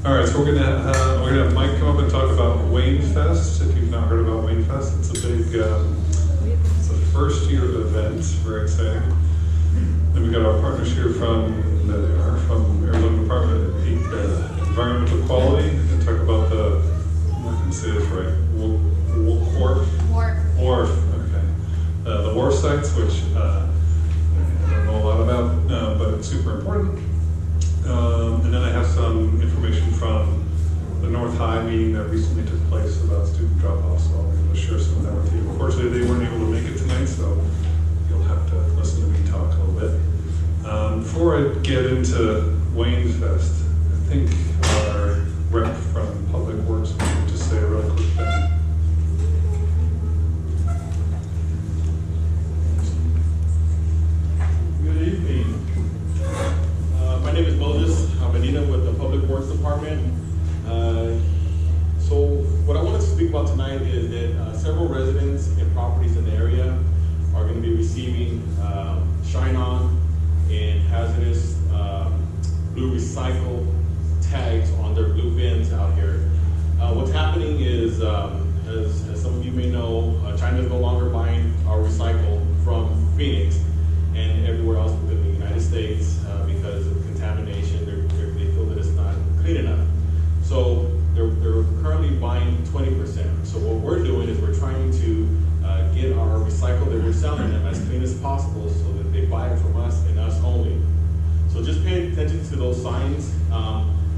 All right, so we're gonna have Mike come up and talk about Wayne Fest. If you've not heard about Wayne Fest, it's a big, it's a first year event, very exciting. Then we got our partners here from Arizona Department of Environmental Quality, and talk about the, I'm not gonna say this right, wharf. Okay, the wharf sites, which I don't know a lot about, but it's super important. And then I have some information from the North High meeting that recently took place about student drop-offs, so I'll be able to share some of that with you. Unfortunately, they weren't able to make it tonight, so you'll have to listen to me talk a little bit. Before I get into Wayne Fest, I think our rep from Public Works wanted to say a really quick thing. Good evening. My name is Moses Medina with the Public Works Department. So what I wanted to speak about tonight is that several residents and properties in the area are going to be receiving shine-on and hazardous blue recycle tags on their blue bins out here. What's happening is, as some of you may know, China is no longer buying our recycle from Phoenix and everywhere else within the United States because of contamination. They feel that it's not clean enough. So they're currently buying 20%. So what we're doing is we're trying to get our recycle that we're selling them as clean as possible so that they buy it from us and us only. So just pay attention to those signs.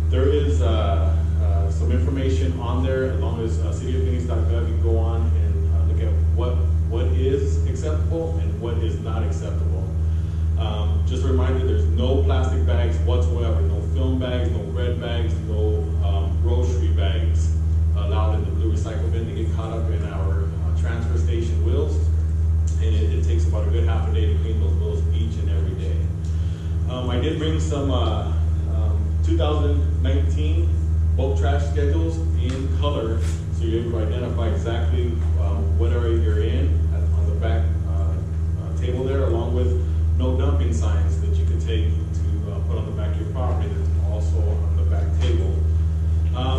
There is some information on there, as long as cityofphoenix.gov, you can go on and look at what is acceptable and what is not acceptable. Just a reminder, there's no plastic bags whatsoever, no film bags, no bread bags, no grocery bags allowed in the blue recycle bin. They get caught up in our transfer station wheels, and it takes about a good half a day to clean those wheels each and every day. I did bring some 2019 bulk trash schedules in color, so you're able to identify exactly what area you're in on the back table there, along with no dumping signs that you can take to put on the back of your property. That's also on the back table.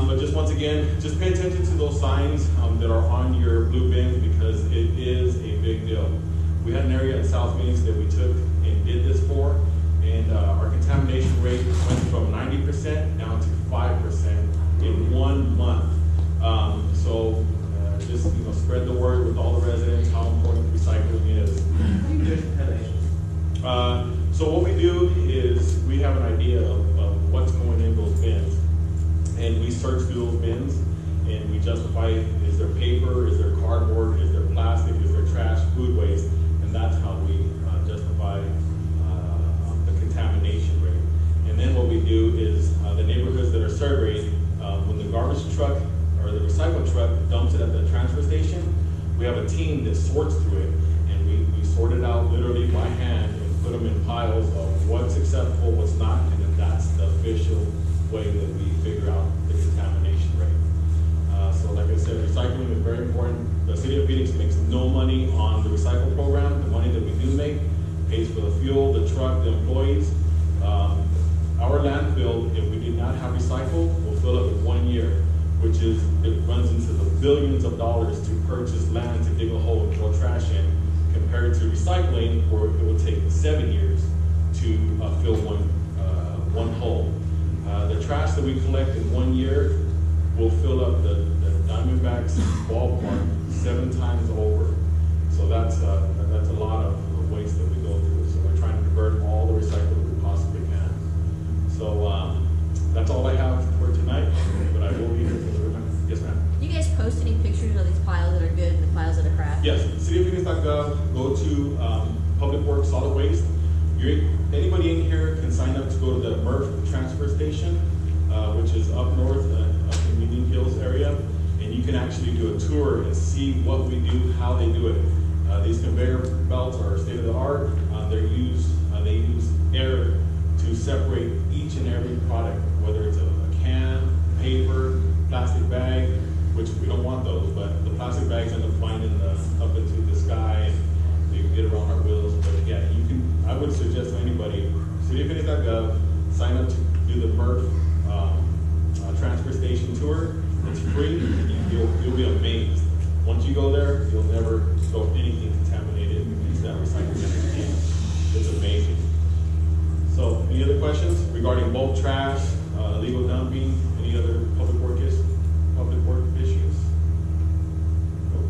But just once again, just pay attention to those signs that are on your blue bins, because it is a big deal. We had an area in South Phoenix that we took and did this for, and our contamination rate went from 90% down to 5% in 1 month. So just spread the word with all the residents how important recycling is. So what we do is we have an idea of what's going in those bins, and we search through those bins and we justify, is there paper, is there cardboard, is there plastic, is there trash, food waste, and that's how we justify the contamination rate. And then what we do is the neighborhoods that are surveyed, when the garbage truck or the recycle truck dumps it at the transfer station, we have a team that sorts through it, and we sort it out literally by hand and put them in piles of what's acceptable, what's not, and then that's the official way that we figure out the contamination rate. So like I said, recycling is very important. The city of Phoenix makes no money on the recycle program. The money that we do make pays for the fuel, the truck, the employees. Our landfill, if we did not have recycle, will fill up in 1 year, which is, it runs into the billions of dollars to purchase land to dig a hole and throw trash in, compared to recycling, where it will take 7 years to fill one hole. The trash that we collect in 1 year will fill up the Diamondbacks ballpark 7 times over. So that's a lot of waste that we go through. So we're trying to convert all the recycle that we possibly can. So that's all I have for tonight, but I will be here for the remainder. Yes, ma'am. Do you guys post any pictures of these piles that are good and the piles that are crap? Yes, cityofphoenix.gov, go to Public Works Solid Waste. Anybody in here can sign up to go to the MRF transfer station, which is up north, up in Union Hills area, and you can actually do a tour and see what we do, how they do it. These conveyor belts are state of the art. They use air to separate each and every product, whether it's a can, paper, plastic bag, which we don't want those, but the plastic bags end up flying up into the sky, and they get around our wheels. But yeah, I would suggest to anybody, cityofphoenix.gov, sign up to do the MRF transfer station tour. It's free, and you'll be amazed. Once you go there, you'll never throw anything contaminated into that recycling center again. It's amazing. So, any other questions regarding bulk trash, illegal dumping, any other public work issues? No?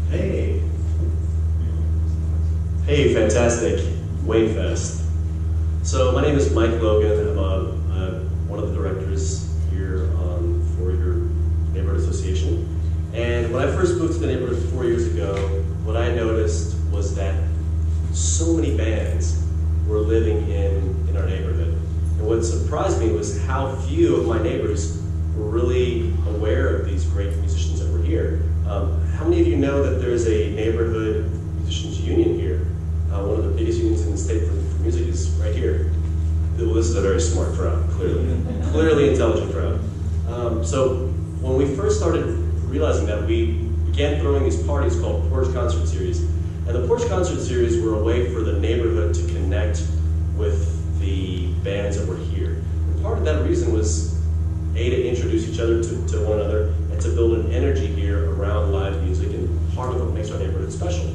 Okay. Hey, fantastic. Wayne Fest. So my name is Mike Logan. I'm one of the directors here for your neighborhood association. And when I first moved to the neighborhood 4 years ago, what I noticed was that so many bands were living in our neighborhood. And what surprised me was how few of my neighbors were really aware of these great musicians that were here. How many of you know that there's a neighborhood musicians union here? One of the biggest unions in the state for music is right here. Well, this is a very smart crowd, clearly. Clearly intelligent crowd. So when we first started realizing that, we began throwing these parties called Porch Concert Series. And the Porch Concert Series were a way for the neighborhood to connect with the bands that were here. And part of that reason was, A, to introduce each other to one another, and to build an energy here around live music, and part of what makes our neighborhood special.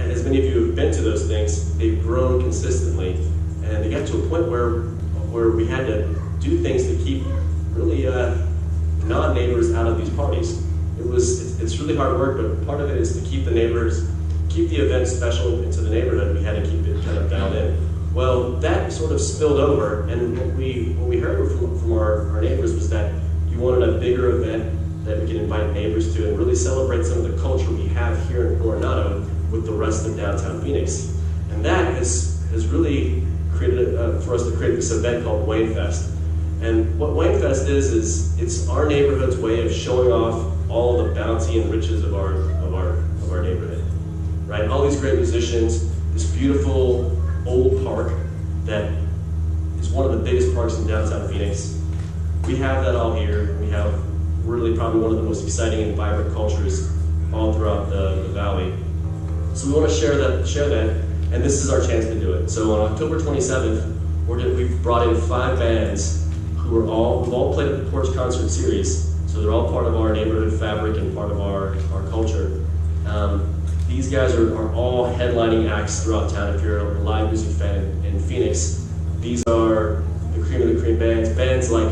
As many of you have been to those things, they've grown consistently, and they got to a point where we had to do things to keep really non-neighbors out of these parties. It's really hard work, but part of it is to keep the event special into the neighborhood. We had to keep it kind of dialed in. Well, that sort of spilled over, and what we heard from our neighbors was that you wanted a bigger event that we could invite neighbors to and really celebrate some of the culture we have here in Coronado with the rest of downtown Phoenix. And that has really created for us to create this event called Wayne Fest. And what Wayne Fest is it's our neighborhood's way of showing off all the bounty and riches of our neighborhood. Right? All these great musicians, this beautiful old park that is one of the biggest parks in downtown Phoenix. We have that all here. We have really probably one of the most exciting and vibrant cultures all throughout the valley. So we want to share that, and this is our chance to do it. So on October 27th, we've brought in 5 bands who've all played at the Porch Concert Series. So they're all part of our neighborhood fabric and part of our culture. These guys are all headlining acts throughout town. If you're a live music fan in Phoenix, these are the cream of the cream bands. Bands like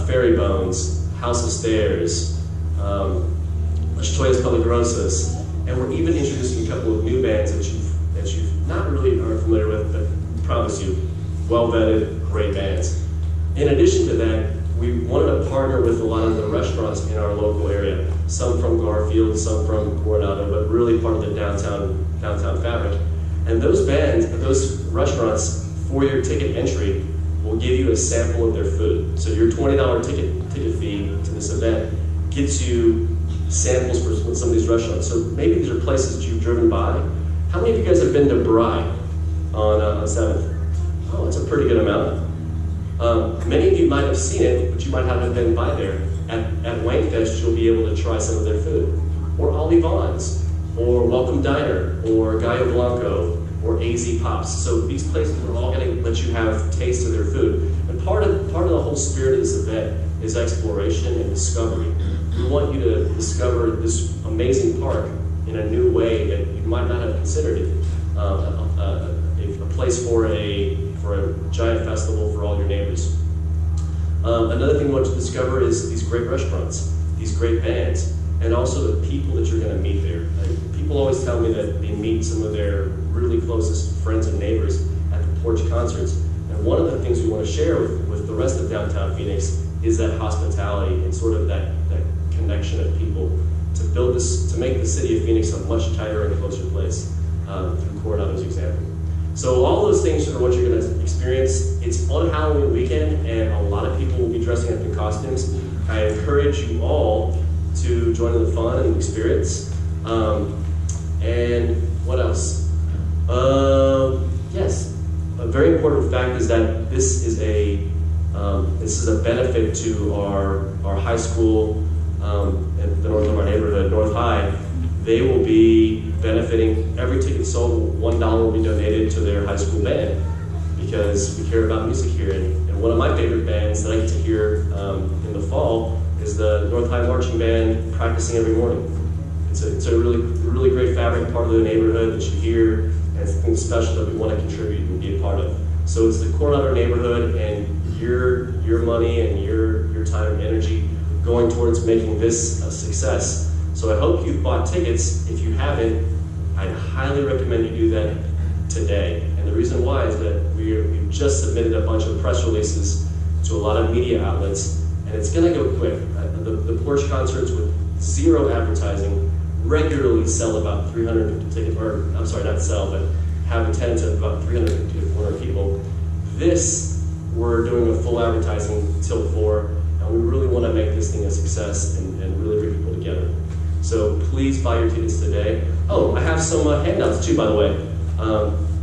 Fairy Bones, House of Stairs, Las Toyas Peligrosas, and we're even introducing a couple of new bands that you not really are familiar with, but I promise you, well-vetted, great bands. In addition to that, we wanted to partner with a lot of the restaurants in our local area, some from Garfield, some from Coronado, but really part of the downtown fabric. And those bands, those restaurants, for your ticket entry, will give you a sample of their food. So your $20 ticket fee to this event gets you samples for some of these restaurants. So maybe these are places that you've driven by. How many of you guys have been to Bry on 7th? Oh, that's a pretty good amount. Many of you might have seen it, but you might not have been by there. At Wayne Fest, you'll be able to try some of their food. Or Ollie Vaughn's, or Welcome Diner, or Gallo Blanco, or AZ Pops. So these places are all going to let you have taste of their food. And part of the whole spirit of this event is exploration and discovery. We want you to discover this amazing park in a new way that you might not have considered it. A place for a giant festival for all your neighbors. Another thing we want you to discover is these great restaurants, these great bands, and also the people that you're going to meet there. People always tell me that they meet some of their really closest friends and neighbors at the Porch concerts. And one of the things we want to share with the rest of downtown Phoenix is that hospitality and sort of that connection of people to make the city of Phoenix a much tighter and closer place through Coronado's example. So all those things are what you're going to experience. It's on Halloween weekend, and a lot of people will be dressing up in costumes. I encourage you all to join in the fun and the experience. And what else? Yes, a very important fact is that this is a benefit to our high school in the north of our neighborhood, North High. they will be benefiting. Every ticket sold, $1 will be donated to their high school band, because we care about music here. And one of my favorite bands that I get to hear in the fall is the North High Marching Band practicing every morning. It's a really great fabric part of the neighborhood that you hear, and it's something special that we want to contribute and be a part of. So it's the Coronado neighborhood, and your money and your time and energy going towards making this a success. So I hope you've bought tickets. If you haven't, I'd highly recommend you do that today. And the reason why is that we've just submitted a bunch of press releases to a lot of media outlets, and it's going to go quick. The Porsche concerts with zero advertising regularly sell about 350 tickets, or I'm sorry, not sell, but have attendance of about 350 to 400 people. This, we're doing a full advertising till 4, and we really want to make this thing a success and really bring people together. So please buy your tickets today. Oh, I have some handouts too, by the way.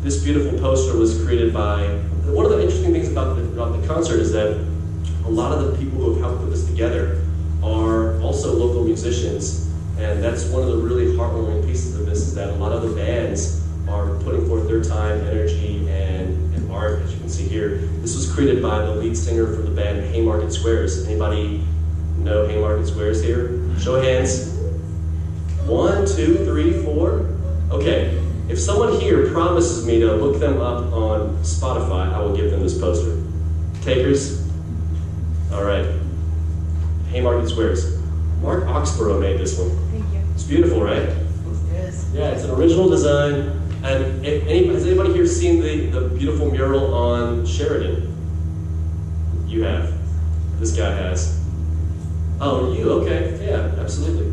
This beautiful poster was created by, one of the interesting things about the concert is that a lot of the people who have helped put this together are also local musicians, and that's one of the really heartwarming pieces of this, is that a lot of the bands are putting forth their time, energy, and art, as you can see here. This was created by the lead singer for the band Haymarket Squares. Anybody know Haymarket Squares here? Show of hands. 1, 2, 3, 4. Okay, if someone here promises me to look them up on Spotify, I will give them this poster. Takers? All right. Haymarket Squares. Mark Oxborough made this one. Thank you. It's beautiful, right? Yes. Yeah, it's an original design. And has anybody here seen the beautiful mural on Sheridan? You have. This guy has. Oh, you? Okay. Yeah, absolutely.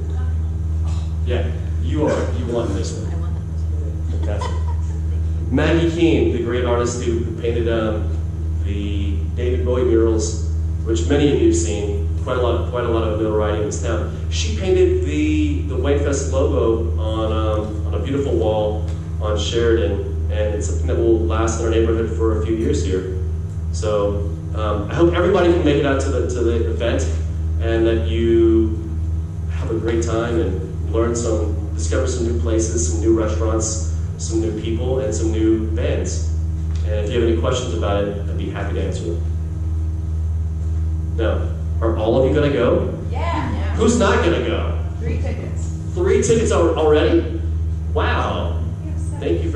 Yeah, you won this one. I want that. Fantastic. Maggie Keene, the great artist who painted the David Bowie murals, which many of you have seen. Quite a lot of notoriety in this town. She painted the Wayfest logo on a beautiful wall on Sheridan, and it's something that will last in our neighborhood for a few years here. So I hope everybody can make it out to the event, and that you have a great time and discover some new places, some new restaurants, some new people, and some new bands. And if you have any questions about it, I'd be happy to answer them. Now, are all of you gonna go? Yeah. Who's not gonna go? 3 tickets. 3 tickets already? Wow. Thank you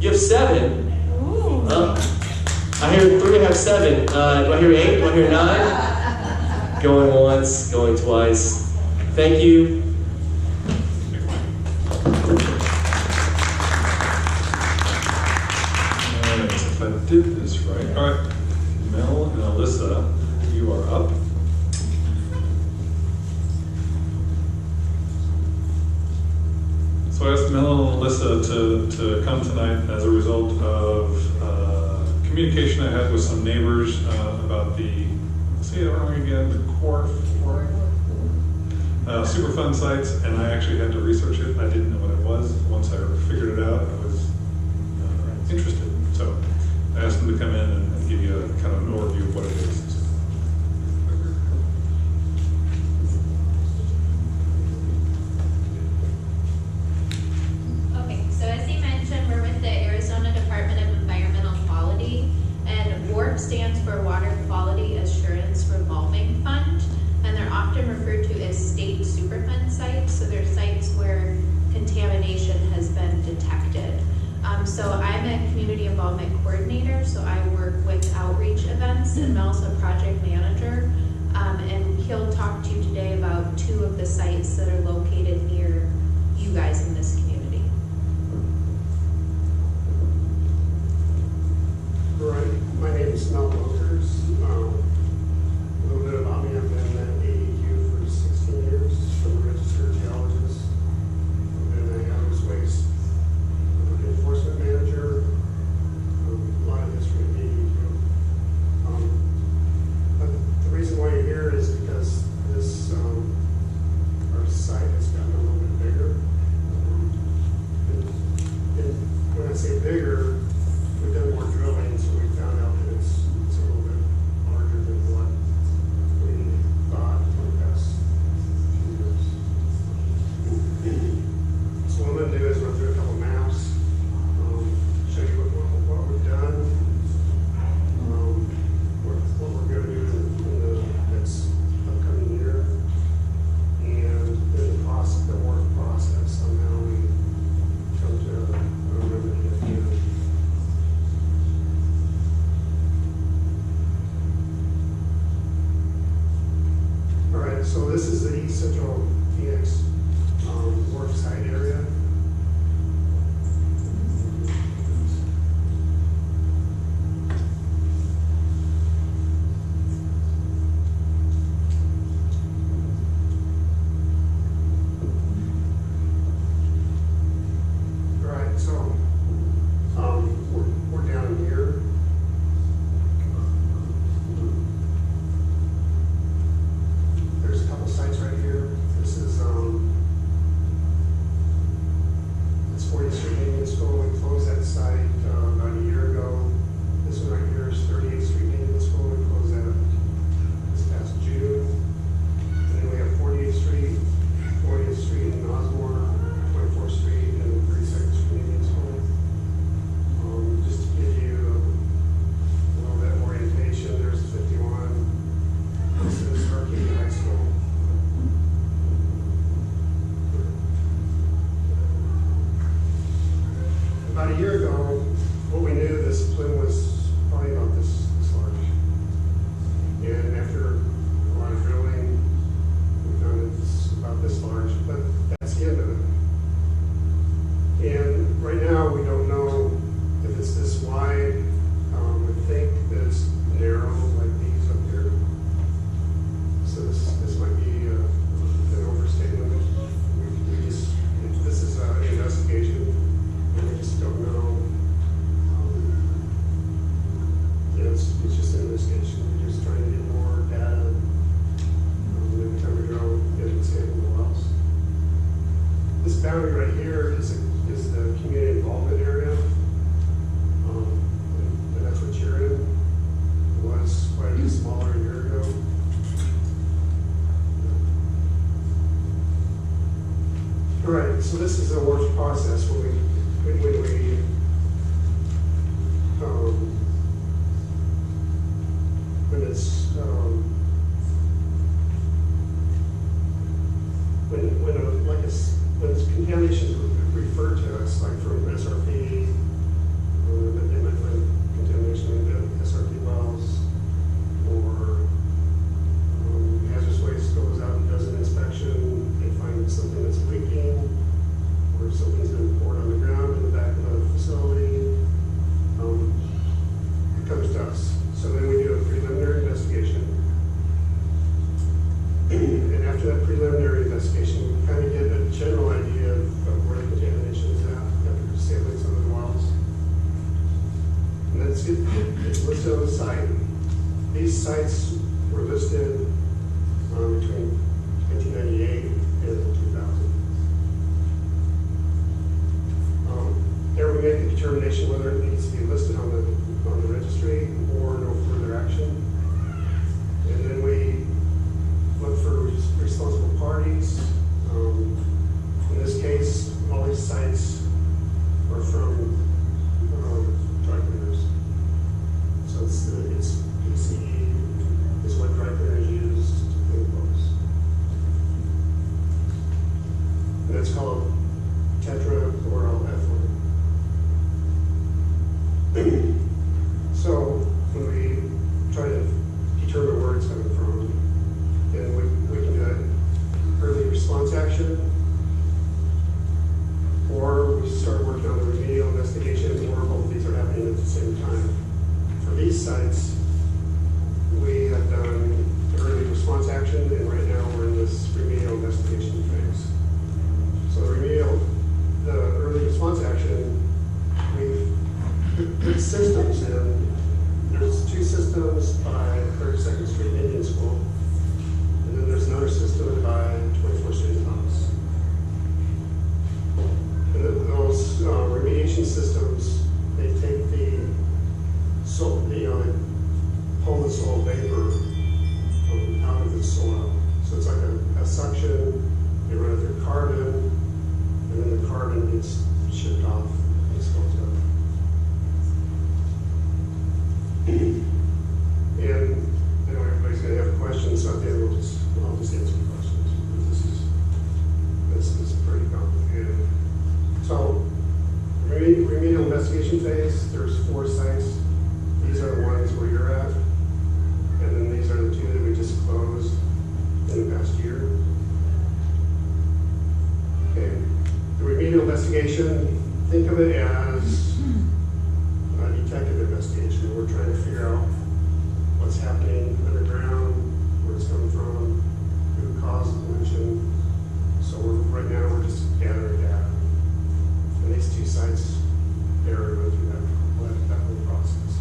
you have 7? Ooh. I hear 3, I have 7. Do I hear 8? Do I hear 9? Going once, going twice. Thank you. Alright, if I did this right. Alright, Mel and Alyssa, you are up. So I asked Mel and Alyssa to come tonight as a result of communication I had with some neighbors about the, say it wrong again, the core Superfund sites, and I actually had to research it. I didn't know what it was. Once I figured it out, I was interested. So I asked them to come in and give you a kind of an overview of what it is. Okay, so as he mentioned, we're with the Arizona Department of Environmental Quality, and WARP stands for Water Quality Assurance Revolving Fund, and they're often referred to as state Superfund sites, so they're sites where contamination has been detected. So I'm a community involvement coordinator, so I work with outreach events, and Mel's a project manager, and he'll talk to you today about 2 of the sites that are located near you guys in this community. All right, my name is Mel Wilkers. A little bit about me, I've been at AEQ for 16 years, I'm a registered geologist. I've been a hazardous waste enforcement manager, a lot of history at AEQ. But the reason why you're here is because this this is the East Central Phoenix wharf site area. Right, so we're down here. There's a couple sites right here. This is it's 40th Street Indian School. We closed that site about a year ago. This one right here is 38th Street Indian School. We closed that this past June. And then we have 48th Street, 40th Street in Osborne, 24th Street, and 32nd Street Indian School. Just to give you a little bit of orientation, there's 51. This is Arcadia High School. About a year ago, what we knew, this plume was probably about this large. And after a lot of drilling, we found it's about this large, but that's the end of it. And right now, we don't know if it's this wide. We think that it's narrow, like these up here. So this might be an overstatement. This is an investigation, and we just don't know. It's just an investigation. We're just trying to get more data. Every time we drill, get sample the wells. This boundary right here is the community involvement area. And that's what you're in. It was quite a bit smaller a year ago. All right, so this is a work process when when contamination is referred to us, like from SRP, that they might find contamination in the SRP wells, or hazardous waste goes out and does an inspection, they find something that's leaking, or something's been poured on the ground in the back of the facility, it comes to us. So then we do a preliminary investigation. And after that preliminary investigation, we kind of get a general idea of where the contamination is at after sampling some of the wells. And then it's listed on the site. These sites were listed between 1998 and 2000. There we make the determination whether it needs to be listed on the registry or no further action. And then we look for responsible parties. In this case, all these sites are from dry cleaners. So it's PCE is what dry cleaners use to clean clothes. And that's called tetrachloroethylene. So when we try to determine where it's coming from, then we can do an early response action, or we start working on the remedial investigation, or both of these are happening at the same time. For these sites, we have done the early response action, and right now we're in this remedial investigation phase. So the early response action, we've put systems in. There's two systems by 32nd Street Indian School, and then there's another system by 24th Street House. And those remediation systems, they take the pull the soil vapor out of the soil. So it's like a suction. They run it through carbon, and then the carbon gets shipped off and disposed of. And I know everybody's going to have questions, so at the end I'll just answer questions. This is pretty complicated. So, remedial investigation phase, there's 4 sites. These are the ones where you're at. And then these are the 2 that we just closed in the past year. investigation, think of it as a detective investigation. We're trying to figure out what's happening underground, where it's coming from, who caused the pollution. So right now we're just gathering data. And these two sites, they're going through that whole process.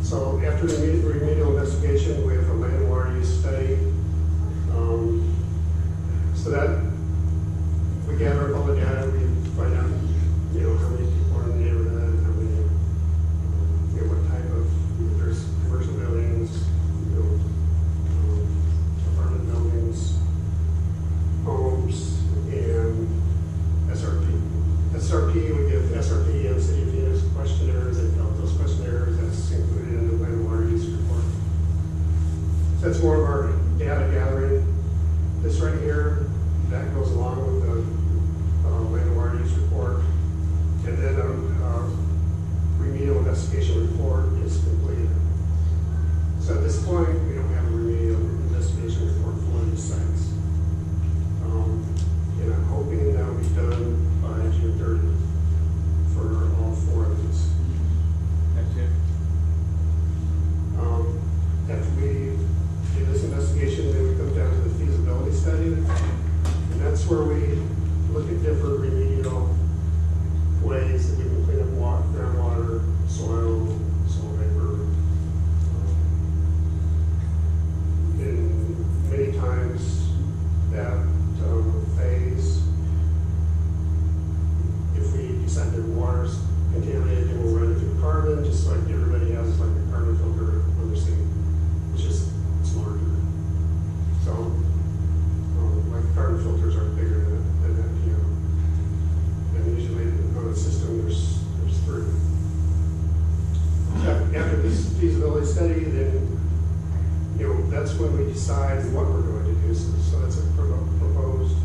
So after the remedial investigation, we have a land and water use study. So that we gather up all the data, we find out, how many people are in the neighborhood, how many, what type of, if there's commercial buildings, apartment buildings, homes, and SRP. SRP, we give SRP and City of Phoenix questionnaires, they fill out those questionnaires, that's included in the land and water use report. So that's more of our data gathering. This right here, that goes along with the land and water use report. And then remedial investigation report is completed. So at this point, we don't have a remedial investigation report for these sites. And I'm hoping that will be done by June 30th for all 4 of these. That's it. After we do this investigation, then we come down to the feasibility study. And that's where we look at different remedial ways that we can clean up groundwater, soil vapor. And many times that phase, if we decide that water's contaminated, then we'll run it through carbon, just like everybody has like a carbon filter on their sink. It's larger. So, like carbon filters are bigger than that piano. And usually on a system there's 3. After this feasibility study, then that's when we decide what we're going to do. So that's a proposed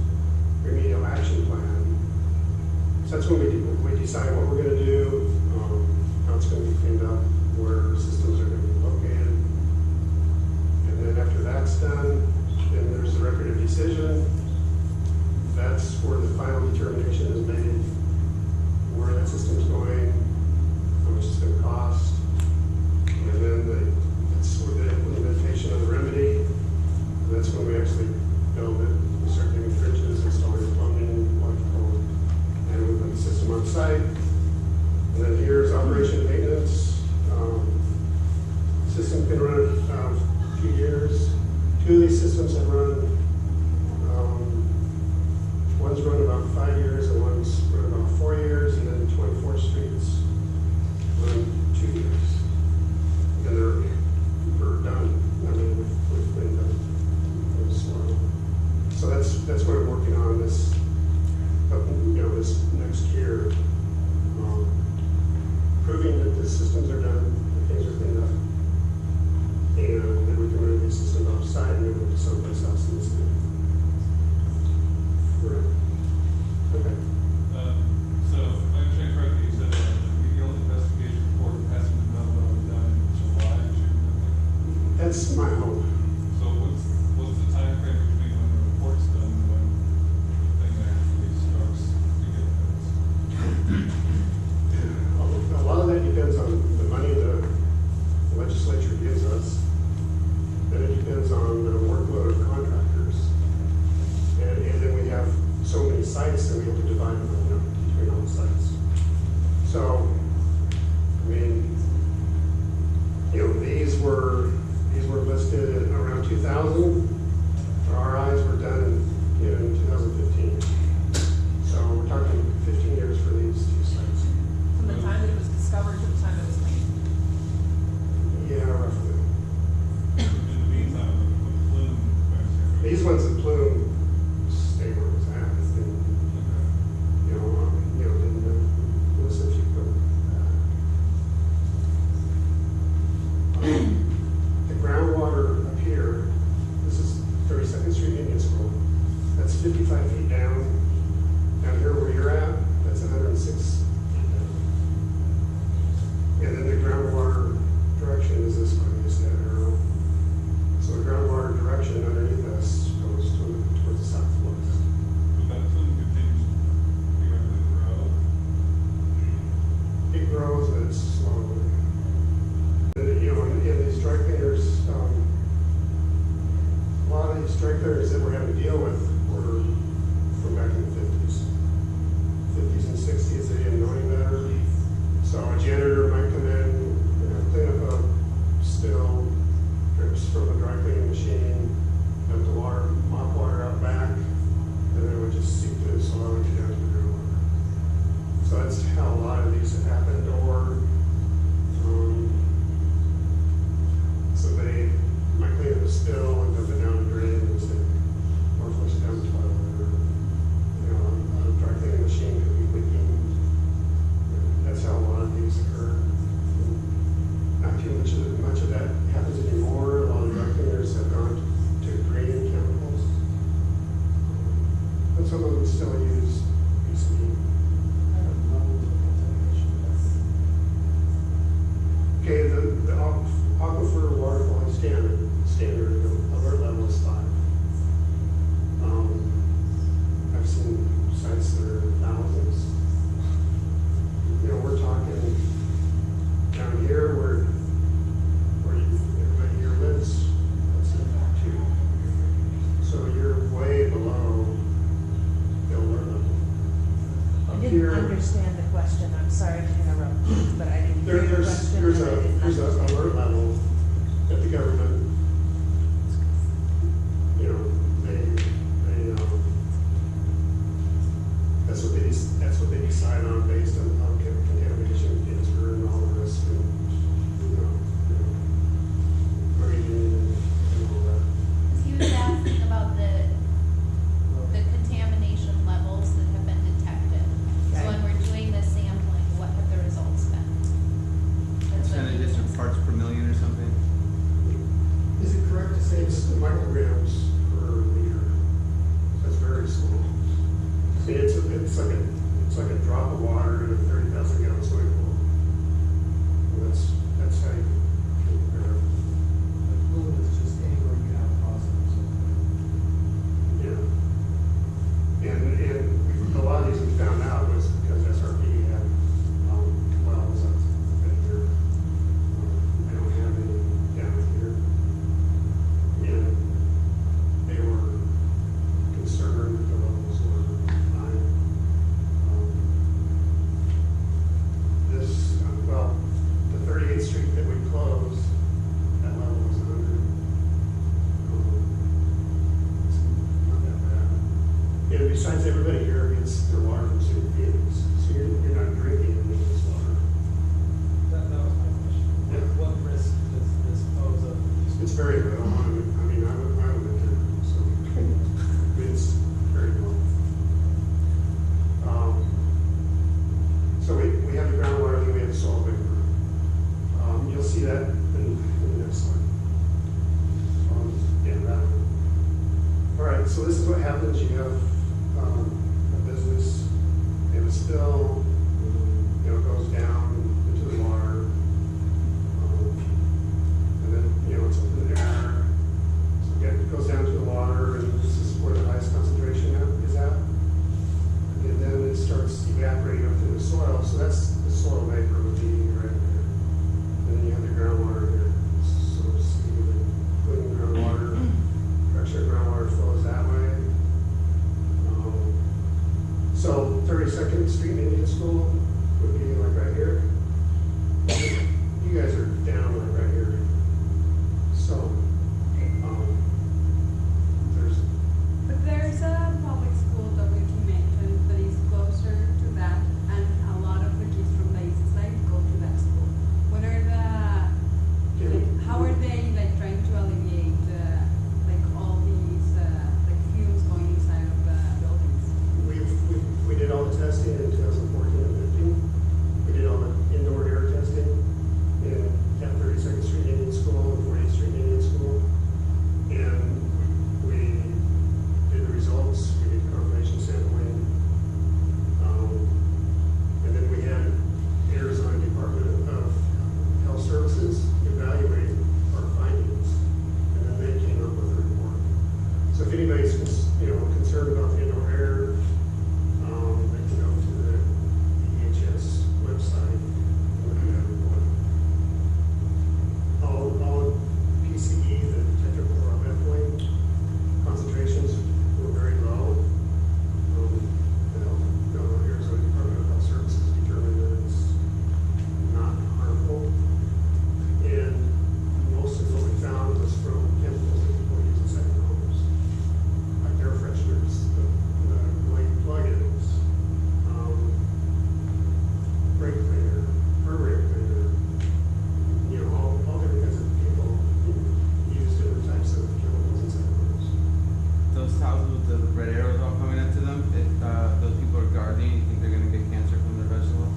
remedial action plan. So that's when we decide what we're going to do, how it's going to be cleaned up, where systems are going to be located. And then after that's done, then there's the record of decision. That's where the final determination is made, where that system's going, how much it's going to cost. And then that's where the implementation of the remedy. And that's when we actually build it. We start digging trenches, installing plumbing, electrical, and we put the system on site. And then here's operation and maintenance. System can run a few years. 2 of these systems have run, one's run about 5 years and one's run about 4 years, and then 24th Street's run 2 years. And we're done. I mean, we've been done. So that's what I'm working on this, this next year. Proving that the systems are done, the things are cleaned up, and that we can move these systems offsite and move them to someplace else in the city. Right. Okay. So, if I understand correctly, you said the remedial investigation report hasn't been done, but will be done in July, June? That's my hope. So what's the time frame between when the report's done and when the thing actually starts to get fixed? A lot of that depends on the money the legislature gives us. Then it depends on the workload of contractors. And then we have so many sites that we have to divide them between all the sites. So, I mean, these were listed at around 2000. Our RIs were done in 2015. So we're talking 15 years for these 2 sites. From the time it was discovered to the time it was cleaned. Yeah, roughly. In the meantime, with Plume, if I understand correctly. These ones that Plume stay where it was at. It's been, didn't listen if you go. The groundwater up here, this is 32nd Street Indian School. That's 55 feet down. Down here where you're at, that's 106 feet down. And then the groundwater direction is this one, you see that arrow. So the groundwater direction underneath us goes towards the southwest. But that Plume continues theoretically to some of them still use PCE. Okay, the aquifer water quality standard, the alert level is 5. I've seen sites that are thousands. You know, we're talking down here where everybody here lives, that's a 2. So you're way below the alert level. I Up didn't here, understand the question, I'm sorry to interrupt, but I didn't hear the question. there's and I didn't an understand. alert level that the government, you know, that's what they decide on based on contamination, cancer, and all the rest, and, breathing and all that. He was asking about the contamination levels that have been detected. So Okay. when we're doing the sampling, what have the results been? That's what he was Percentages of asking. parts per million or something? Is it correct to say it's micrograms per liter? That's very small. See, it's like a drop of water in a 30,000 gallon swimming pool. And that's how you compare it. Fluid is just anywhere you have positive. Yeah. And a lot of these we found out was because SRP had wells up here. They don't have any down here. And they were concerned that the levels were high. The 38th Street that we closed, that level was 100. It's not that bad. And besides, everybody here gets their water from St. Felix, so you're not drinking any of this water. That was my question. Yeah. What risk does this pose of? It's very low. I mean, I'm a winter, so it's very low. So we have the groundwater, then we have the soil vapor. You'll see that in the next slide. Yeah, that one. All right, so this is what happens. You have a business, and a spill, goes down into the water. And then, it's up in the air. So it goes down to the water, and this is where the highest concentration is at. And then it starts evaporating up through the soil. So that's the soil vapor would be right there. And then you have the groundwater here. So see the clean groundwater, fractured groundwater flows that way. So 32nd Street Indian School would be like right here. You guys are down like right here. So But there's a public school that we can mention that is closer to that, and a lot of the kids from the east side go to that school. What are how are they trying to alleviate all these fumes going inside of the buildings? we did all the testing in 2014 and 15. We did all the indoor air testing in 32nd Street Indian School and 48th Street Indian School. And we did the results, we did confirmation sampling. And then we had Arizona Department of Health Services evaluate our findings. And then they came up with a report. So if anybody's concerned about the indoor air, they can go to the EHS website and look at that report. All PCE, the tetrachloroethylene concentrations were very low. The Arizona Department of Health Services determined that it's not harmful. And most of what we found was from chemicals that people use inside their homes, like air fresheners, the light plug-ins, brake cleaner, carburetor cleaner, all different kinds of people use different types of chemicals inside their homes. Those houses with the red arrows all coming into them, if those people are gardening, you think they're gonna get cancer from their vegetables?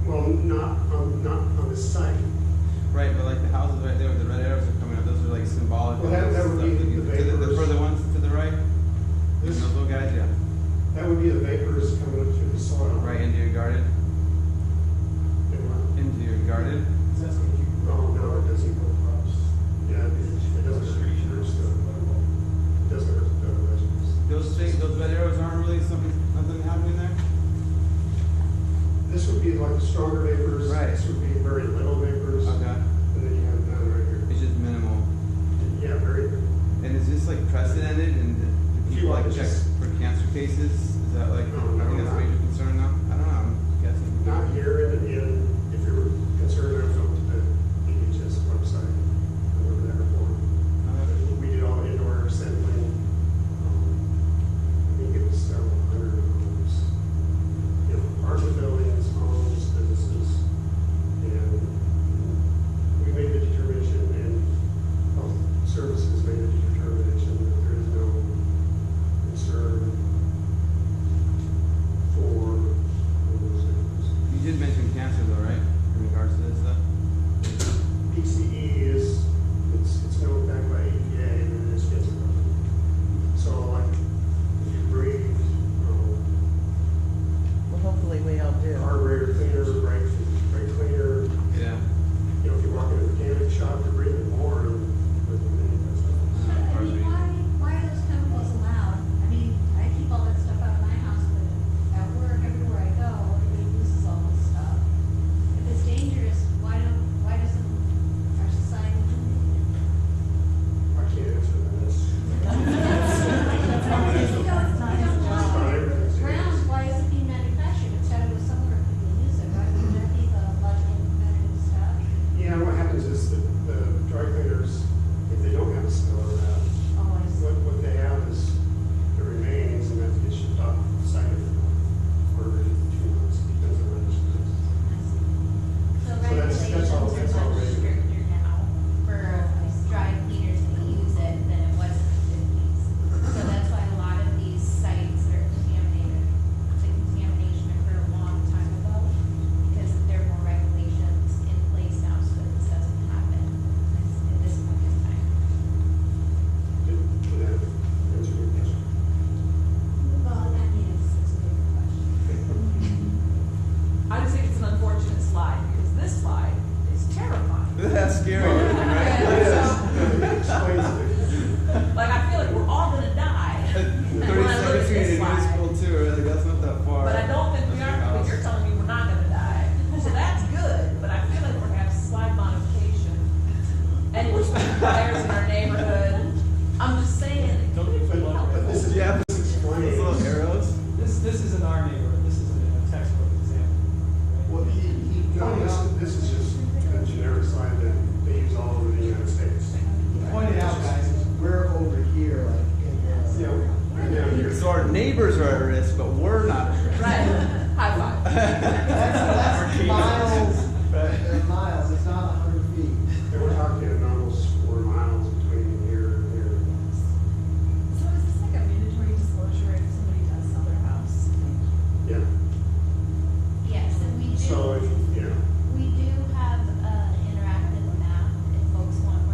Well, not on this site. Right, but the houses right there with the red arrows are coming up, those are symbolic. Well, that would be the the vapors. further ones to the right? This This would be like the stronger vapors. Right. This would be very little vapors. Okay. And then you have none right here. It's just minimal. Yeah, very. And is this like precedented and do people like check Just- for cancer cases? Is that like, No, I think no, that's a not- major concern now? I don't know, I'm guessing. Not here, and if you're concerned, I've looked at the DHS website. I looked at that report. We did all indoor sampling. I think it was several hundred homes. You know, apartment buildings, homes, businesses. And we made the determination, and health services made the determination that there is no concern for those things. You did mention cancer though, right? In regards to this stuff? PCE is, it's known back by EPA, and it's cancer. So like, if you breathe, Well, hopefully we all do. carburetor cleaner, brake cleaner, Yeah. you know, if you walk in a mechanic shop, you're breathing more and with any of that stuff. I mean, why are those chemicals allowed? I mean, I keep all that stuff out of my house, but at work, everywhere I go, everybody uses all this stuff. If it's dangerous, why doesn't our society mandate it? I can't answer that. Grounds, why is it being manufactured? It's gotta go somewhere if people use it, right? Wouldn't that be the logical competitive stuff? Yeah, what happens is that the dry cleaners, if they don't have a smell or that, Oh, I see. what they have is the remains, and that gets shipped off the site for 2 months, depends on when it's produced. So that's all- regulations that's are all much regulated. stricter now for dry cleaners to use it than it was in the fifties. So that's why a lot of these sites that are contaminated, the contamination occurred a long time ago, because there are more regulations in place now so that this doesn't happen at this point in time. Did that answer your question? Well, I mean, it's a different question. I just think it's an unfortunate slide, because this slide is terrifying. That's scary, right? It explains it. Like, I feel like we're all gonna die. 30 when I look at seconds this in slide. municipal too, like that's not that far. But I don't think we are, but you're telling me we're not gonna die. So that's good, but I feel like we're gonna have slide modification. And we're spending fires in our neighborhood. I'm just saying. But this is, Yeah, this those explains. little arrows. This isn't our neighborhood, this isn't a textbook example. Well, no, this is just a generic slide that they use all over the United States. He pointed out, guys, we're over here, like, in Yeah, right down here. So our neighbors are at risk, but we're not at risk. Right. High five. that's miles, they're miles, it's not 100 feet. And we're talking almost 4 miles between here and here. So is this like a mandatory disclosure if somebody does sell their house? Yeah, Yes, and we do. so, yeah. We do have an interactive map, if folks want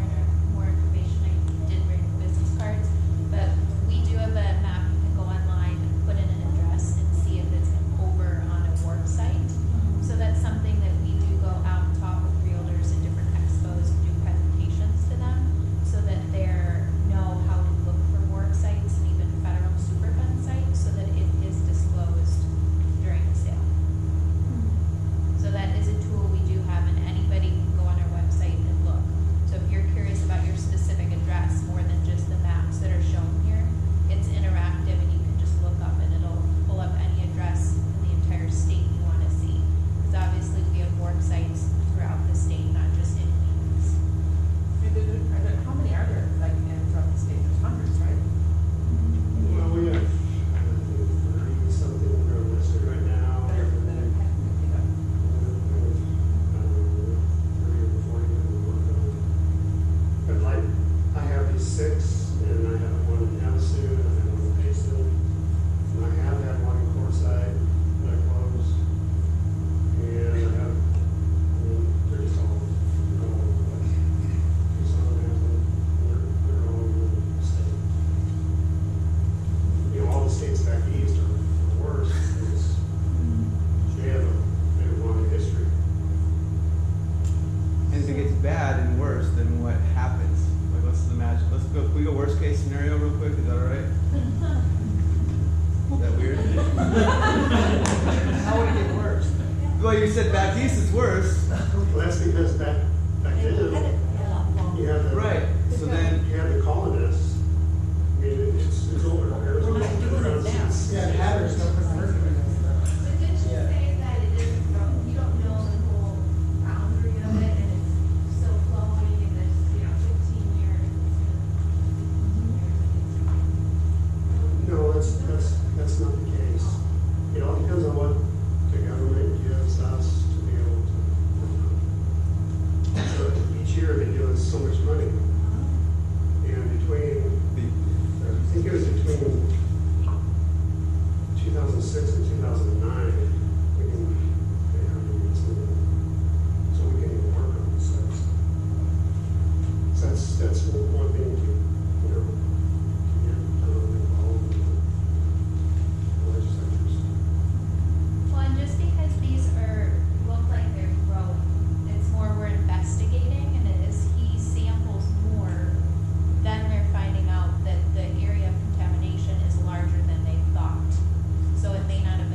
more information, I did bring business cards. But we do have a map, you can go online, put in an address and see if it's over on a work site. So that's something that we said back east is worse. Well, that's because back then, you have the. Right, so then, You have the colonists. I mean, it's older. We're not doing it now. Yeah, Hatters, don't put mercury in it. But didn't you say that it isn't from, you don't know the whole boundary of it, and it's still flowing in this, 15 years? No, that's not the case. It all depends on what the government gives us to be able to. So each year they give us so much money. And between, I think it was between 2006 and 2009, we can pay how many years we need. So we can even work on the sites. So that's one thing to, to get involved with the legislatures. Well, and just because these look like they're growing, it's more we're investigating, and as he samples more, then they're finding out that the area of contamination is larger than they thought. So it may not have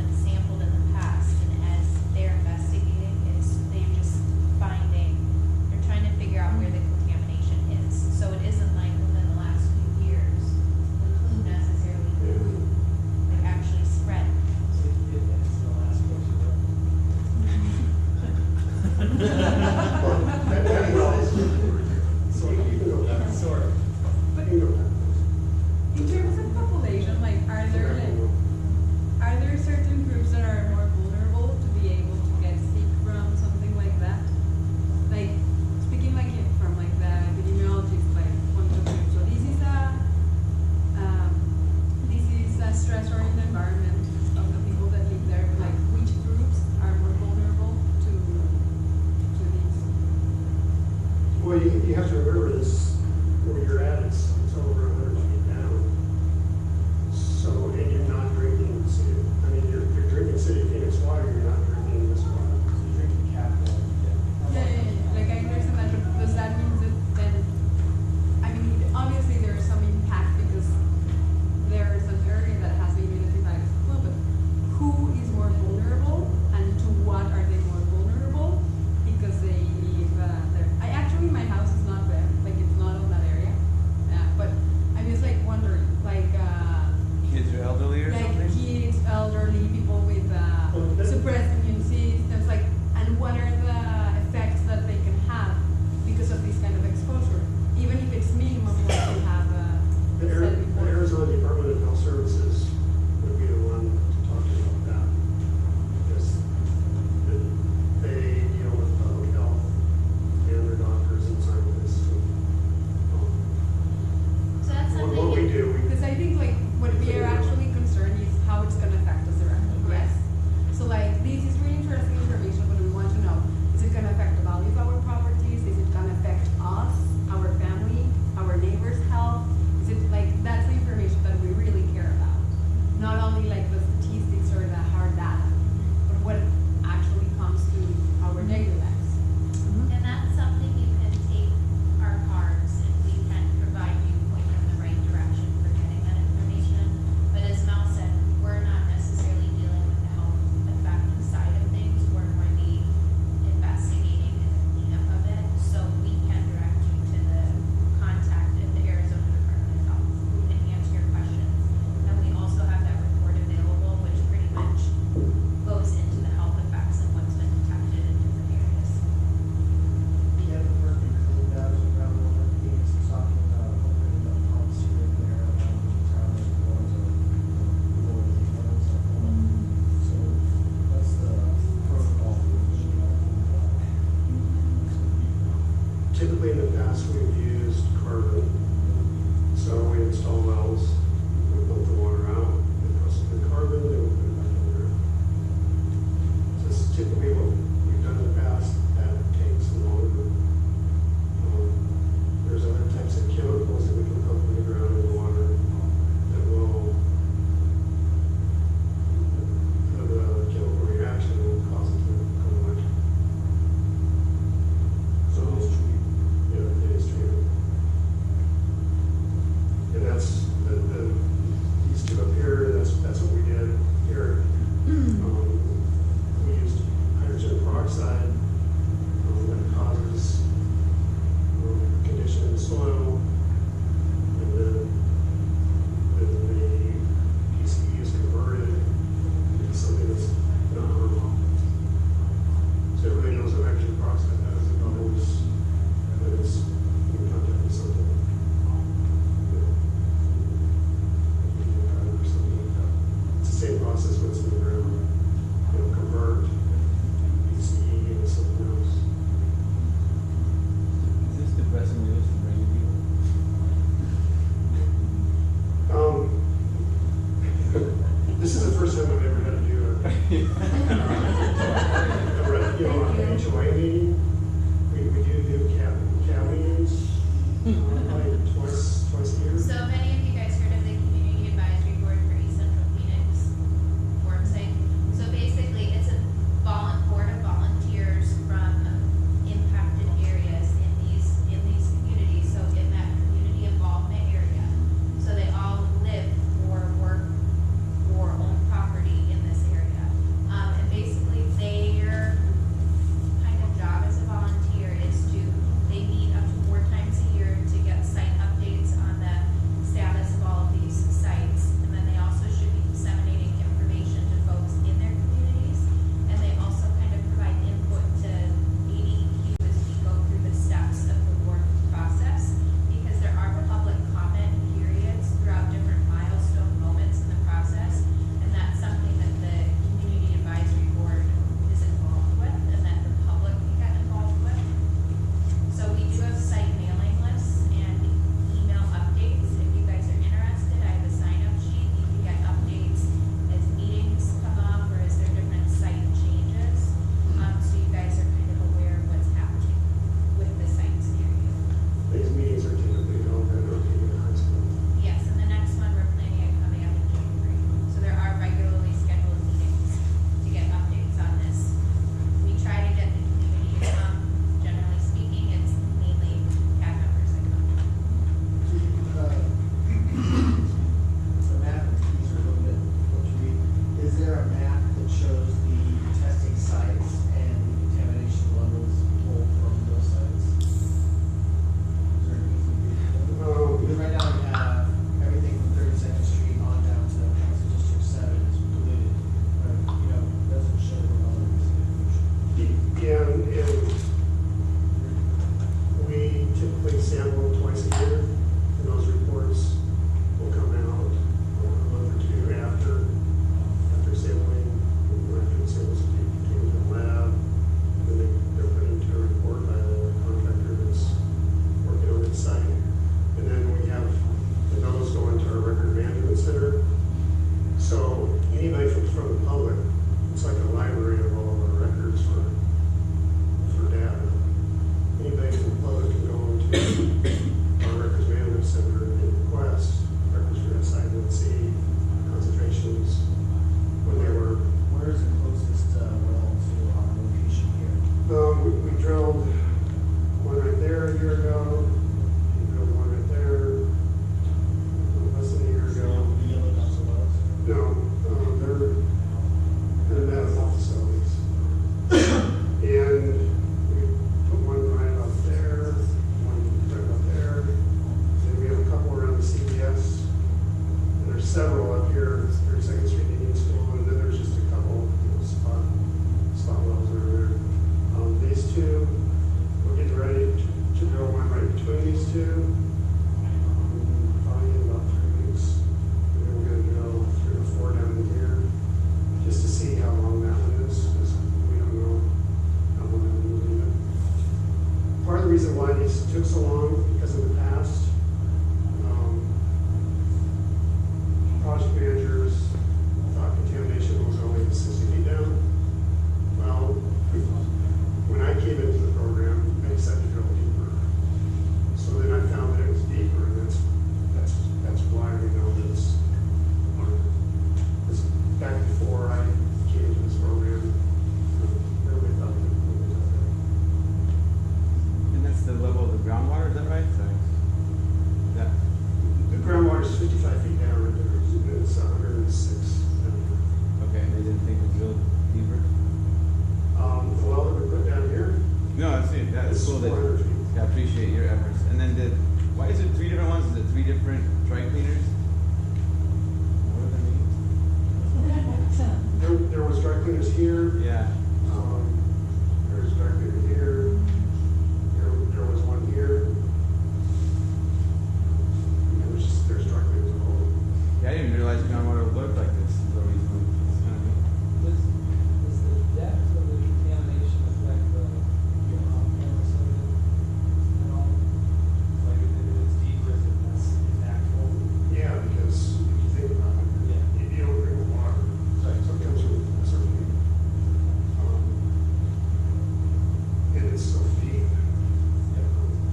several up here, 32nd Street Indian School, and then there's just a couple, spot wells that are there. These two, we're getting ready to drill one right between these two. Probably in about 3 weeks. And then we're gonna drill 3 or 4 down in here, just to see how long that one is, because we don't know how long that one will be. Part of the reason why these took so long, because in the past, project managers thought contamination was only 60 feet down. Well, when I came into the program, they decided to drill deeper. So then I found that it was deeper, and that's why we know this. Back before I came into this program, everybody thought that it was out there. And that's the level of the groundwater, is that right? Sorry. Yeah. The groundwater is 55 feet down right there. It's 106 down here. Okay, and they didn't think it was real deeper? The well that we put down here, No, I see. That's it's cool. 400 feet. I appreciate your efforts. And then why is it 3 different ones? Is it 3 different dry cleaners? What do they mean? There was dry cleaners here. Yeah. There's dry cleaner here. There was one here. And there's dry cleaners all over. Yeah, I didn't even realize groundwater looked like this. Is the reason. It's kind of neat. Does the depth of the contamination affect the outflows of it at all? Like if it's deeper, is it less impactful? Yeah, because if you think about it, you don't drink the water. So it comes from a certain deep. And it's so deep.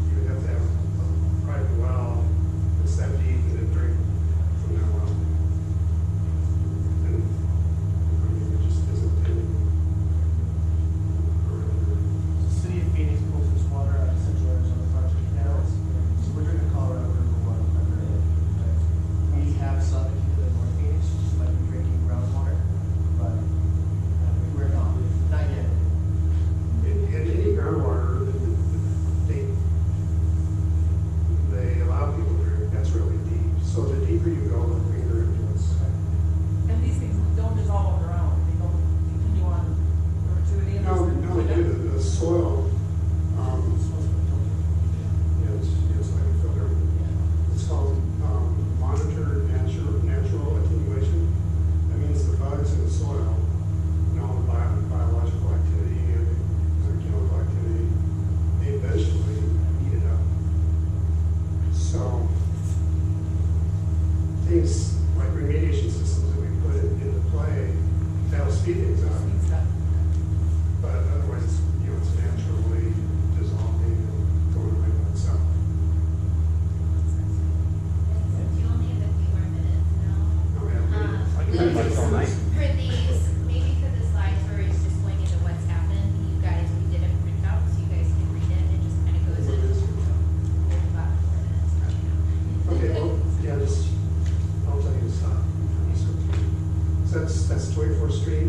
You would have to have a private well that's that deep and then drink from that well. And I mean, it just isn't any around there. The city of Phoenix pulls its water out of Central Arizona project canals, so we're drinking Colorado River water primarily. We have some if you live in North Phoenix, you might be drinking groundwater, but we're not yet. In any groundwater, they allow people to drink, that's really deep. So the deeper you go, the greener it gets. And these things don't dissolve on their own, they don't continue on perpetuity. and No, this- no, they do. The soil, it's like a filter. It's called monitored natural attenuation. That means the bugs in the soil and all the biological activity and the chemical activity, they eventually eat it up. So things like remediation systems that we put into play, that'll speed things up. But otherwise, it's naturally dissolving and going away by itself. You only have a few more minutes now. No, we have- I can talk about this all night. For these, maybe for the slides where it's just going into what's happened, you guys, we did a printout so you guys can read it. It just kind of goes What in. is it? There's about 4 minutes probably now. Okay, well, yeah, I'll tell you to stop. So that's 24th Street.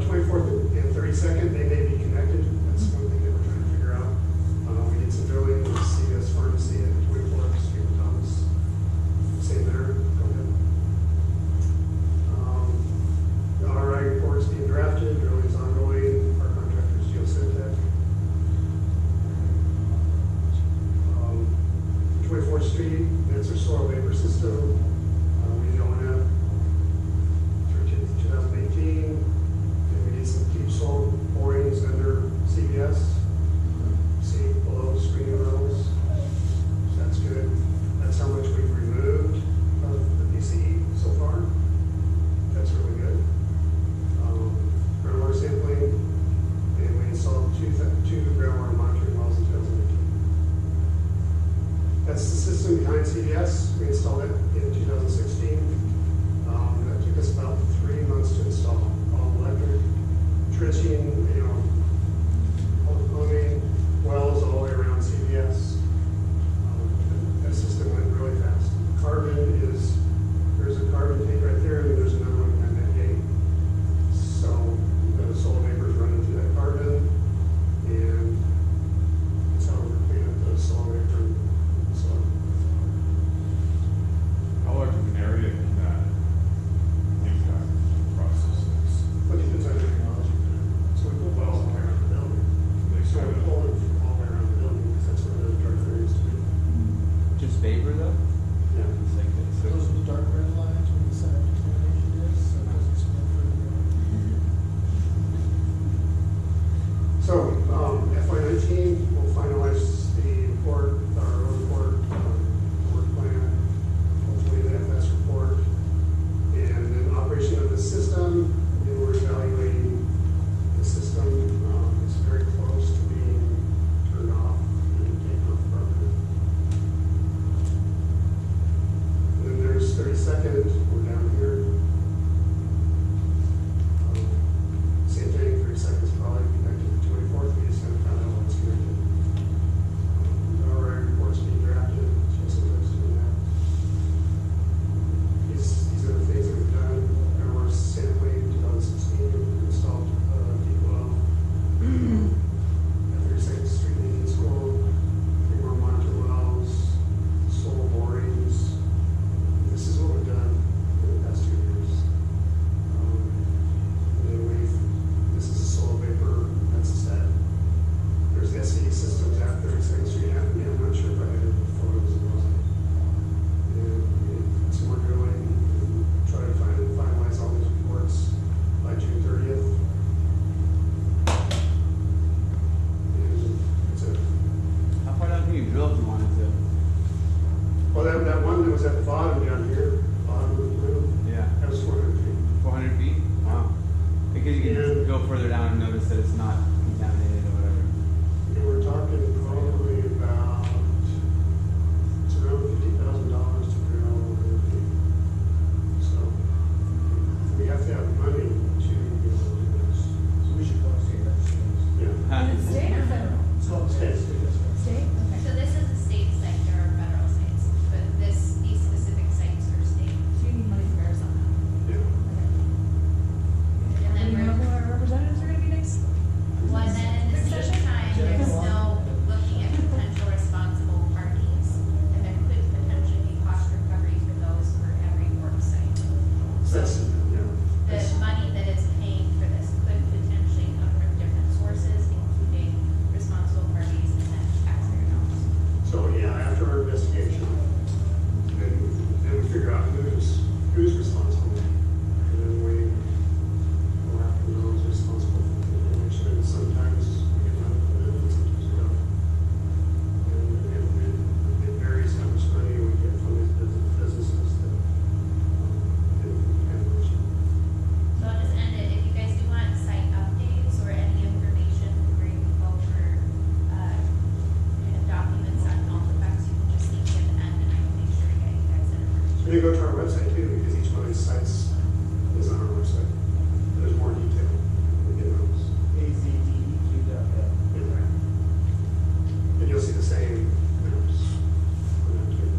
24th and 32nd, they may be connected. That's one thing that we're trying to figure out. We did some drilling with CVS Pharmacy at 24th Street and Thomas. Same there. Go ahead. The RI report's being drafted. Drilling's ongoing. Our contractor is Geosyntec. 24th Street, that's our soil vapor system. We did O&M through 2018. And we did some deep soil borings under CVS. See below screening levels. So that's good. That's how much we've removed of the PCE so far. That's really good. Groundwater sampling, and we installed two groundwater monitoring wells in 2018. That's the system behind CVS. We installed it in 2016. That took us about 3 months to install. All electric, trenching, all the plumbing, wells all the way around CVS. That system went really fast. There's a carbon tank right there, and there's another one behind that gate. So the soil vapors run into that carbon, and that's how we're cleaning up the soil vapor. So Well, that one that was at the bottom down here, bottom of the blue, Yeah. that was 400 feet. 400 feet? Wow. Because you can Yeah. go further down and notice that it's not contaminated or whatever. And we're talking probably about, it's around $50,000 to drill 100 feet. So we have to have money to be able to do this. So we should go and see that. Yeah. Huh. Is it state or federal? It's called state. State, okay. So this is a state site, there are federal sites, but these specific sites are state. So you need money for Arizona. Yeah. And then Do you know who our representatives are gonna be next? Well, and then in the same time, there's no looking at potential responsible parties, and there could potentially be cost recovery for those for every work site. So that's, yeah. The money that is paying for this could potentially come from different sources, including responsible parties and then taxpayer dollars. So, yeah, after our investigation, then we figure out who's responsible. And then we go after those responsible for the damage. And sometimes we get money from them, and sometimes we don't. And it varies how much money we get from these businesses that didn't handle it. So I'll just end it, if you guys do want site updates or any information where you can go for, kind of documents on health effects, you can just leave me at the end and I will make sure to get you guys that information. And then go to our website too, because each one of these sites is on our website. There's more detail. We get those. AZDEQ.gov. And you'll see the same maps on that too.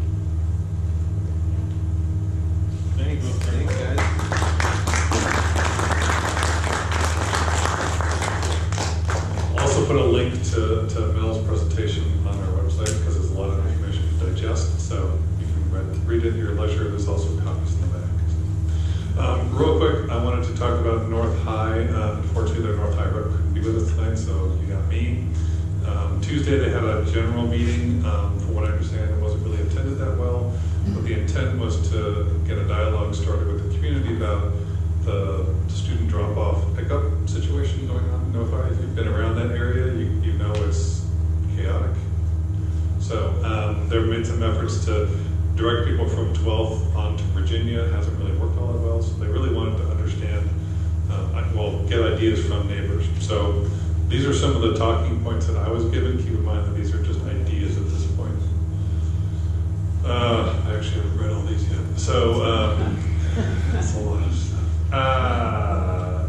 Thanks. Thanks, guys. Also put a link to Mel's presentation on our website because there's a lot of information to digest. So you can read it at your leisure. There's also copies in the back. Real quick, I wanted to talk about North High. Unfortunately, their North High rep couldn't be with us tonight, so you got me. Tuesday, they had a general meeting. From what I understand, it wasn't really attended that well. But the intent was to get a dialogue started with the community about the student drop-off pickup situation going on in North High. If you've been around that area, you know it's chaotic. So they've made some efforts to direct people from 12th on to Virginia. It hasn't really worked all that well, so they really wanted to understand, get ideas from neighbors. So these are some of the talking points that I was given. Keep in mind that these are just ideas at this point. I actually haven't read all these yet. So that's a lot of stuff. I'm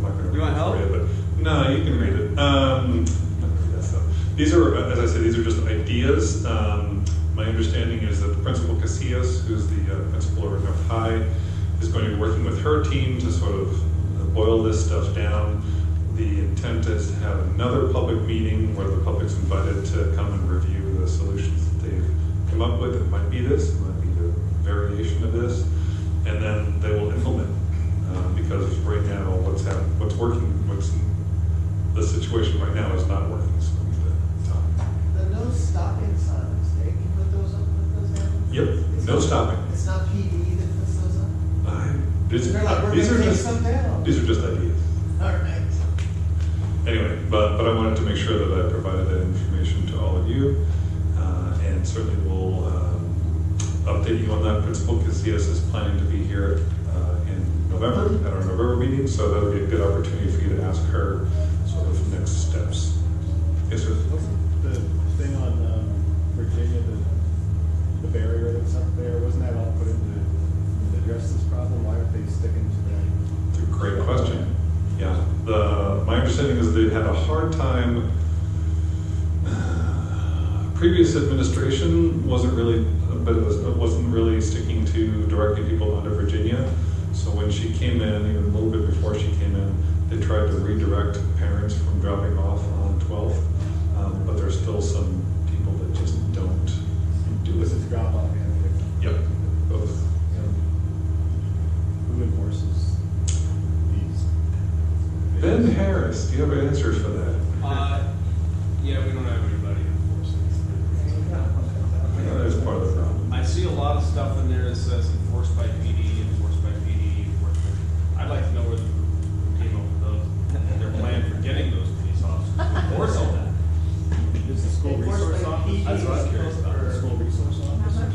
not going to You want help? read it, but no, you can read it. I'm not going to read that stuff. These are, as I said, these are just ideas. My understanding is that the Principal Casillas, who's the principal over at North High, is going to be working with her team to sort of boil this stuff down. The intent is to have another public meeting where the public's invited to come and review the solutions that they've come up with. It might be this, it might be a variation of this, and then they will implement. Because right now, what's the situation right now is not working. So we need to talk. The no stopping signs, they can put those up, put those in? Yep, It's no not- stopping. It's not PD that puts those up? They're like, we're These gonna are take just some down. these are just ideas. All right. Anyway, but I wanted to make sure that I provided that information to all of you, and certainly we'll update you on that. Principal Casillas is planning to be here in November at our November meeting, so that'll be a good opportunity for you to ask her sort of next steps. Yes, sir. The thing on Virginia, the barrier that's up there, wasn't that all put in to address this problem? Why aren't they sticking to that? It's a great question. Yeah, my understanding is they had a hard time. Previous administration wasn't really sticking to directing people onto Virginia. So when she came in, even a little bit before she came in, they tried to redirect parents from dropping off on 12th. But there's still some people that just don't do This is it. drop off and pickup. Yep, both. Who enforces these? Ben Harris, do you have answers for that? Yeah, we don't have anybody enforcing. I know that's part of the problem. I see a lot of stuff in there that says enforced by PD, enforced by PD, enforced by. I'd like to know where who came up with those, their plan for getting those police officers to enforce all that. Is the school Enforced resource by officer? PD That's what I'm curious about. The school resource officer?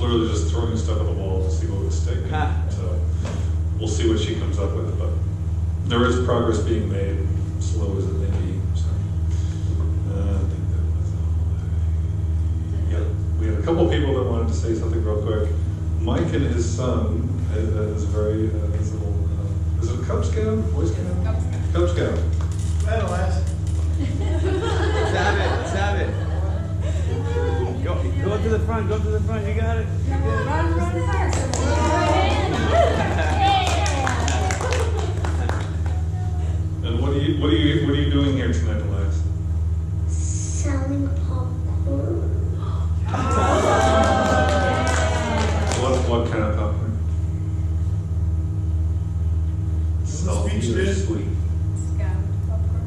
literally just throwing stuff at the wall to see what would stick. So we'll see what she comes up with, but there is progress being made, slow as it may be. So I think that was all. Yeah, we had a couple of people that wanted to say something real quick. Mike and his son is very his little. Is it a Cub Scout? Boy Scout? Cub Scout. Well, lads. Let's have it. Go to the front, you got it. Run fast. And what are you doing here tonight, Elias? Selling popcorn. What kind of popcorn? Salty or sweet? Scout popcorn.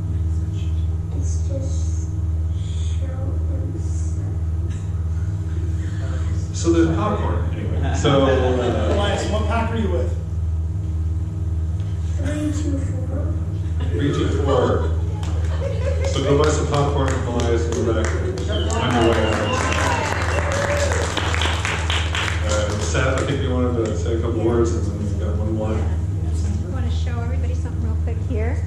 It's just show and stuff. So there's popcorn anyway. So Elias, what pack are you with? 324. 3, 2, 4. So go buy some popcorn from Elias and go back on your way out. Seth, I think you wanted to say a couple words, and then we've got one more. I want to show everybody something real quick here.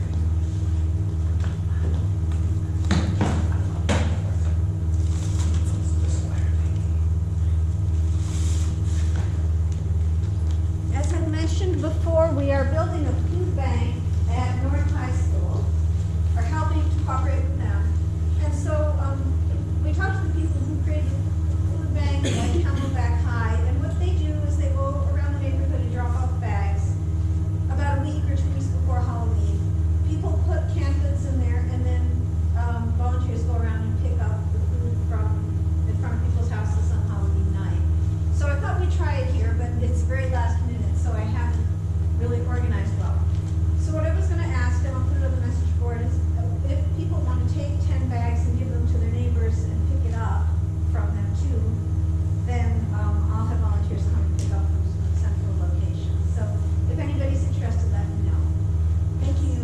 As I mentioned before, we are building a food bank at North High School, or helping to cooperate with them. And so we talked to the people who created the food bank at Camelback High, and what they do is they go around the neighborhood and drop off bags about a week or 2 weeks before Halloween. People put canned goods in there, and then volunteers go around and pick up the food from in front of people's houses on Halloween night. So I thought we'd try it here, but it's very last minute, so I haven't really organized well. So what I was going to ask, and I'll put it on the message board, is if people want to take 10 bags and give them to their neighbors and pick it up from them too, then I'll have volunteers come and pick up from central locations. So if anybody's interested, let me know. Thank you.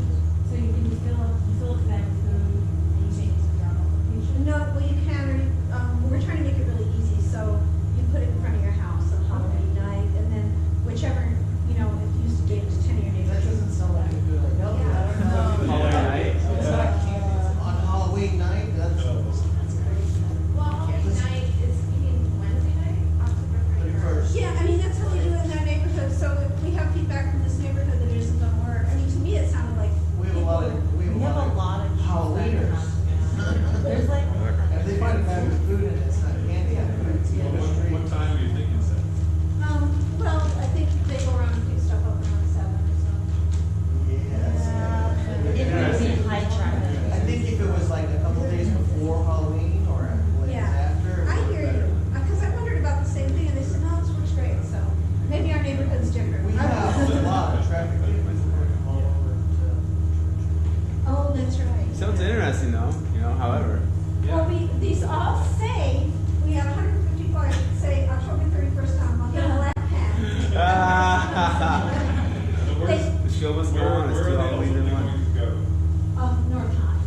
So you can just fill up that food and you take it to drop off location? No, well, you can, or we're trying to make it really easy, so you put it in front of your house on Halloween night, and then whichever, if you used to give it to 10 of your neighbors. That doesn't sound like a good idea. Halloween night. On Halloween night, that's. Well, Halloween night is Wednesday night, October 31st. Yeah, I mean, that's how we do it in our neighborhood, so if we have feedback from this neighborhood that it isn't gonna work, I mean, to me, it sounded like. We have a lot of Halloweeners. There's like, If they find a bag of food and it's not candy, What time are you thinking, Seth? Well, I think they go around and pick stuff up around 7 or so. it would be high traffic. I think if it was like a couple days before Halloween or a couple days Yeah, after. I hear you, because I wondered about the same thing, and they said, no, this works great, so maybe our neighborhood's different. We have a lot of traffic all over to. Oh, that's right. Sounds interesting though, however. Well, these all say, we have 150 flyers that say October 31st on the left hand. The show must go on, it's Where still are they Halloween in ultimately one. going to go? North High.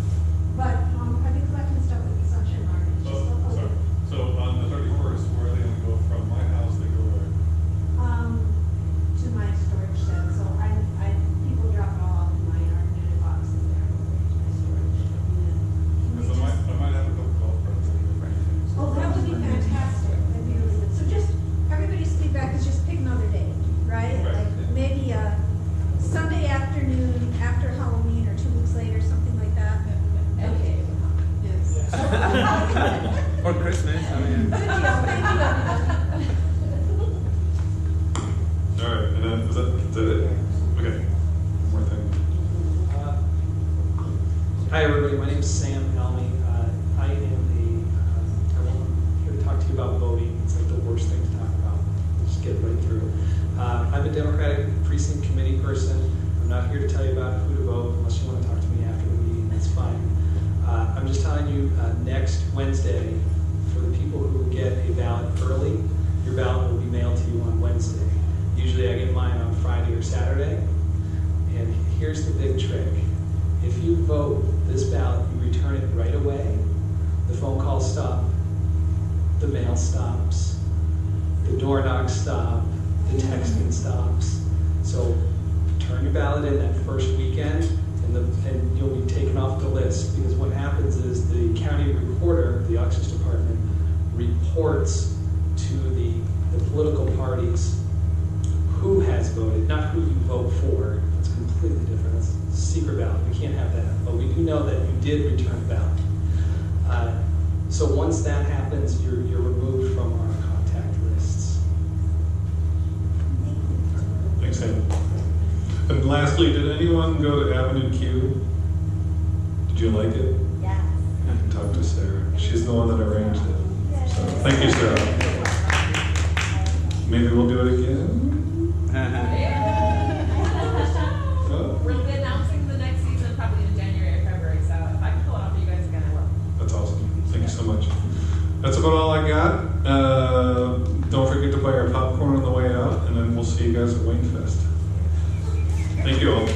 But I've been collecting stuff with the Sunshine Market. It's just Oh, sorry. So on the 31st, where are they going to go from my house? They go where? To my storage shed, so people drop it all off in my yard, and it boxes there, to my storage unit. Because I might have a couple golf carts. Oh, that would be fantastic, that'd be really good. So just, everybody's feedback is just pick another day, right? Right. Like maybe a Sunday afternoon after Halloween or 2 weeks later, something like that. Okay. Yes. Or Christmas, I mean. Good deal, thank you. All right, and then is that it? Okay. One more thing. Hi, everybody. My name is Sam Helmy. I am I'm here to talk to you about voting. It's like the worst thing to talk about. Just get right through. I'm a Democratic Precinct Committee person. I'm not here to tell you about who to vote unless you want to talk to me after the meeting. That's fine. I'm just telling you next Wednesday, for the people who get a ballot early, your ballot will be mailed to you on Wednesday. Usually I get mine on Friday or Saturday. And here's the big trick. If you vote this ballot, you return it right away, the phone calls stop, the mail stops, the door knocks stop, the texting stops. So turn your ballot in that first weekend, and you'll be taken off the list, because what happens is the county recorder, the Auctions Department, reports to the political parties who has voted, not who you vote for. It's completely different. It's a secret ballot. We can't have that. But we do know that you did return a ballot. So once that happens, you're removed from our contact lists. Thanks, Sam. And lastly, did anyone go to Avenue Q? Did you like it? Yes. I can talk to Sarah. She's the one that arranged it. So thank you, Sarah. Maybe we'll do it again. Oh, We'll be announcing the next season probably in January or February, so if I can pull it off for you guys again, I will. that's awesome. Thank you so much. That's about all I got. Don't forget to buy our popcorn on the way out, and then we'll see you guys at Wayne Fest. Thank you all.